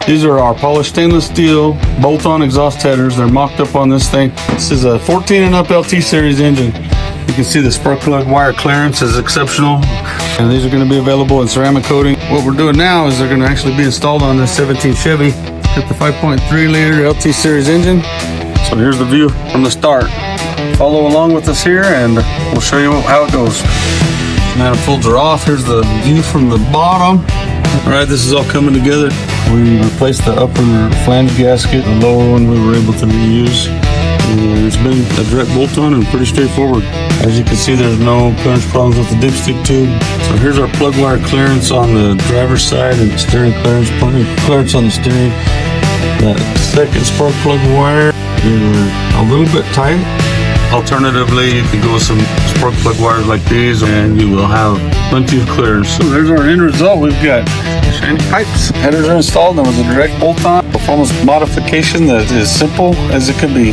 These are our polished stainless steel bolt-on exhaust headers. They're mocked up on this thing. This is a 14 and up LT series engine. You can see the spark plug wire clearance is exceptional. And these are going to be available in ceramic coating. What we're doing now is they're going to actually be installed on this 17 Chevy. Got the 5.3 liter LT series engine. So here's the view from the start. Follow along with us here and we'll show you how it goes. Manifolds are off. Here's the view from the bottom. All right, this is all coming together. We replaced the upper flange gasket. The lower one we were able to reuse. And it's been a direct bolt-on and pretty straightforward. As you can see, there's no clearance problems with the dipstick tube. So here's our plug wire clearance on the driver's side and steering clearance on the steering. That second spark plug wire is a little bit tight. Alternatively, you can go with some spark plug wires like these and you will have plenty of clearance. So there's our end result. We've got shiny pipes. Headers are installed and with a direct bolt-on. Performance modification that is simple as it can be.